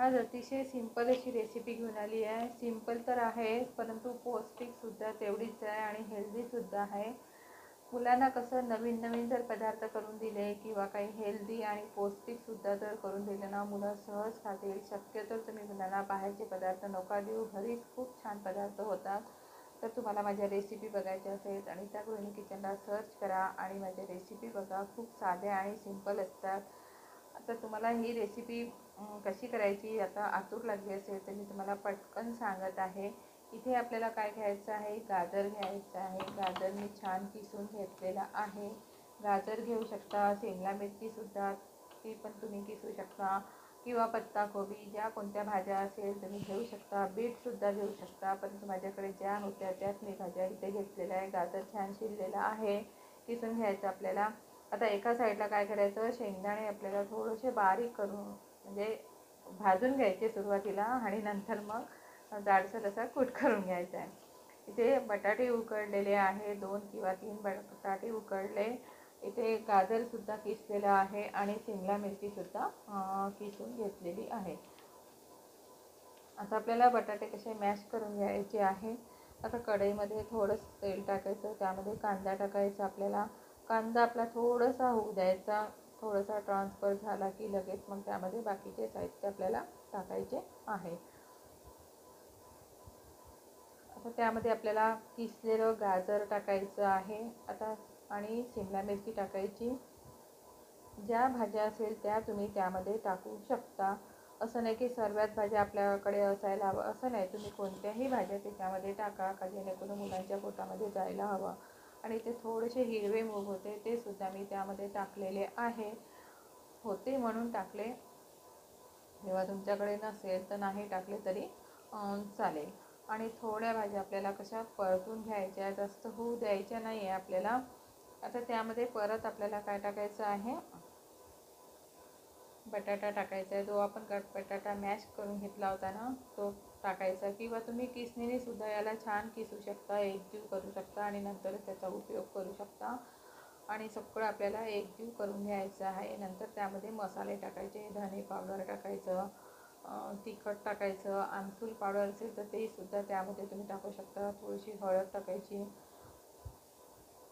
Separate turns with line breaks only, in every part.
आज अतिशय सिंपल अशी रेसिपी घेऊन आली आहे। सिंपल तर आहे परंतु पौष्टिकसुद्धा तेवढीच आहे आणि हेल्दीसुद्धा आहे। मुलांना कसं नवीन नवीन जर पदार्थ करून दिले किंवा काही हेल्दी आणि पौष्टिकसुद्धा जर करून दिले ना, मुलं सहज खातील। शक्यतो तुम्ही मुलांना बाहेरचे पदार्थ नका देऊ, घरीच खूप छान पदार्थ होतात। तर तुम्हाला माझ्या रेसिपी बघायची असेल आणि त्या गृहिणी किचनला सर्च करा आणि माझ्या रेसिपी बघा, खूप साध्या आणि सिंपल असतात। आता तुम्हाला ही रेसिपी कशी करायची आता आतुर लागली असेल तर मी तुम्हाला पटकन सांगत आहे। इथे आपल्याला काय घ्यायचं आहे, गाजर घ्यायचं आहे। गाजर मी छान किसून घेतलेला आहे। गाजर घेऊ शकता, शिमला मिरचीसुद्धा ती पण तुम्ही किसू शकता किंवा पत्ताकोबी, ज्या कोणत्या भाज्या असेल तुम्ही घेऊ शकता। बीटसुद्धा घेऊ शकता, परंतु माझ्याकडे ज्या होत्या त्याच मी भाज्या इथे घेतलेल्या आहे। गाजर छान शिजलेला आहे, किसून घ्यायचं आपल्याला। आता एका साईडला काय करायचं, शेंगदाणे आपल्याला थोडेसे बारीक करून म्हणजे भाजून घ्यायचे सुरुवातीला आणि नंतर मग जाडसर असा कूट करून घ्यायचा आहे। इथे बटाटे उकडलेले आहे, 2 किंवा 3 बटाटे उकडले। इथे गाजरसुद्धा किसलेलं आहे आणि शिमला मिरचीसुद्धा किसून घेतलेली आहे। आता आपल्याला बटाटे कसे मॅश करून घ्यायचे आहे। आता कढईमध्ये थोडंसं तेल टाकायचं, त्यामध्ये कांदा टाकायचा आपल्याला। कांदा आपला थोडासा होऊ द्यायचा, थोडासा ट्रान्सफर झाला की लगेच मग त्यामध्ये बाकीचे साहित्य आपल्याला टाकायचे आहे। आता त्यामध्ये आपल्याला किसलेलं गाजर टाकायचं आहे आता आणि शिमला मिरची टाकायची। ज्या भाज्या असेल त्या तुम्ही त्यामध्ये टाकू शकता, असं नाही की सर्वच भाज्या आपल्याकडे असायला हवं असं नाही। तुम्ही कोणत्याही भाज्या त्याच्यामध्ये टाका का जेणेकरून मुलांच्या पोटामध्ये जायला हवं। आणि ते थोडेसे हिरवे मूग होते ते सुद्धा मी त्यामध्ये टाकलेले आहे, होते म्हणून टाकले। जेव्हा तुमच्याकडे नसेल तर नाही टाकले तरी चालेल। आणि थोड्या भाज्या आपल्याला कशा परतून घ्यायच्या, जास्त होऊ द्यायच्या नाही आहे आपल्याला। आता त्यामध्ये परत आपल्याला काय टाकायचं आहे, बटाटा टाकायचा आहे। जो आपण बटाटा मॅश करून घेतला होता ना तो टाकायचा, किंवा तुम्ही किसणीने सुद्धा याला छान किसू शकता, एकजीव करू शकता आणि नंतर त्याचा उपयोग करू शकता। आणि सगळं आपल्याला एकजीव करून घ्यायचं आहे। नंतर त्यामध्ये मसाले टाकायचे, धने पावडर टाकायचं, तिखट टाकायचं, आमचूर पावडर असेल तर ते सुद्धा त्यामध्ये तुम्ही टाकू शकता। थोडीशी हळद टाकायची,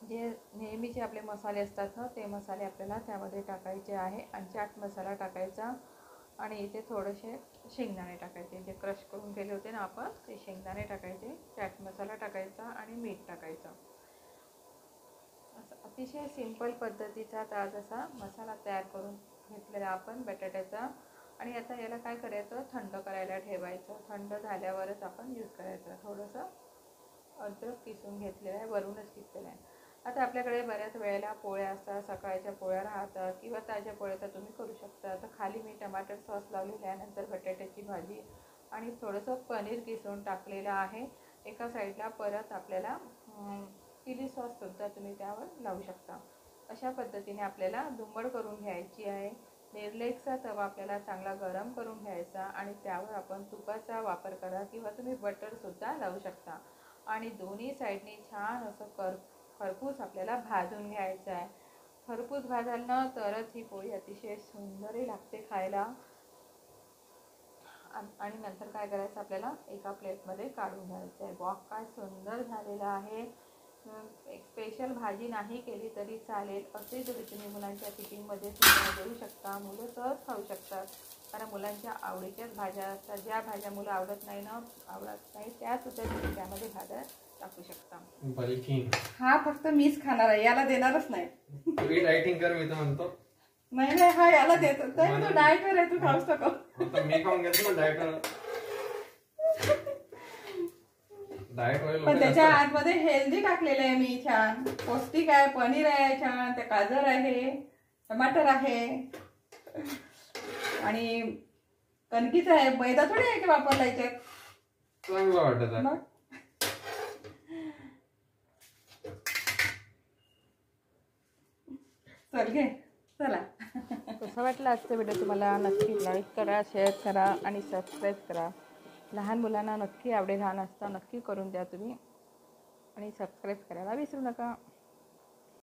जे नेहमीचे आपले मसाले असतात ना ते मसाले आपल्याला त्यामध्ये टाकायचे आहे। आणि चाट मसाला टाकायचा आणि इथे थोडेसे शेंगदाणे टाकायचे, जे क्रश करून केले होते ना आपण ते शेंगदाणे टाकायचे, चाट मसाला टाकायचा आणि मीठ टाकायचं। असं अतिशय सिंपल पद्धतीचा आज असा मसाला तयार करून घेतलेला आपण बटाट्याचा। आणि आता याला काय करायचं, थंड करायला ठेवायचं। थंड झाल्यावरच आपण यूज करायचं। थोडंसं अद्रक किसून घेतलेलं आहे, वरूनच किसलेलं आहे। आता आपल्याकडे बऱ्याच वेळेला पोळ्या असतात, सकाळच्या पोळ्या राहतात किंवा ताज्या पोळ्या तर तुम्ही करू शकता। तर खाली मी टमाटर सॉस लावलेला आहे, नंतर बटाट्याची भाजी आणि थोडंसं पनीर किसून टाकलेलं आहे एका साईडला। परत आपल्याला चिली सॉससुद्धा तुम्ही त्यावर लावू शकता। अशा पद्धतीने आपल्याला दुम्बड करून घ्यायची आहे। निर्लेपचा तवा आपल्याला चांगला गरम करून घ्यायचा आणि त्यावर आपण तुपाचा वापर करा किंवा तुम्ही बटरसुद्धा लावू शकता। आणि दोन्ही साईडने छान असं खरपूस आपल्याला भाजून घ्यायचं आहे। खरपूस भाजाल ना तरच ही पोळी अतिशय सुंदर लागते खायला। आणि नंतर काय करायचं, आपल्याला एका प्लेटमध्ये काढून घ्यायचं आहे। वाह, काय सुंदर झालेलं आहे। एक स्पेशल भाजी नाही केली तरी चालेल, असे जरी तुम्ही मुलांच्या टिफिनमध्ये सुद्धा देऊ शकता। मुलं सहज खाऊ शकतात, कारण मुलांच्या आवडीच्याच भाज्या असतात। ज्या भाज्या मुलं आवडत नाही त्या सुद्धा तुम्ही त्यामध्ये भाज्या टाकू शकता। हा फक्त मीच खाणार आहे, याला देणारच नाही।
तुम्ही डायटिंग कर मी तर म्हणतो।
नाही नाही, हा याला देतो, तू डाएटवर आहे, तू खाऊच नको।
मी खाऊन घेतो ना डाएटवर।
पण त्याच्या आतमध्ये हेल्दी टाकलेलं आहे मी, छान पौष्टिक आहे। पनीर आहे छान, ते गाजर आहे, टमाटर आहे आणि कणकीचं आहे, मैदा थोडी आहे की वापरला याच्यात।
चांगलं वाटत
चल घे, चला। कसं वाटलं आजचा व्हिडिओ तुम्हाला? नक्की लाईक करा, शेअर करा आणि सबस्क्राईब करा। लहान मुलांना नक्की आवडेल हा नाश्ता, नक्की करून द्या तुम्ही आणि सबस्क्राईब करायला विसरू नका।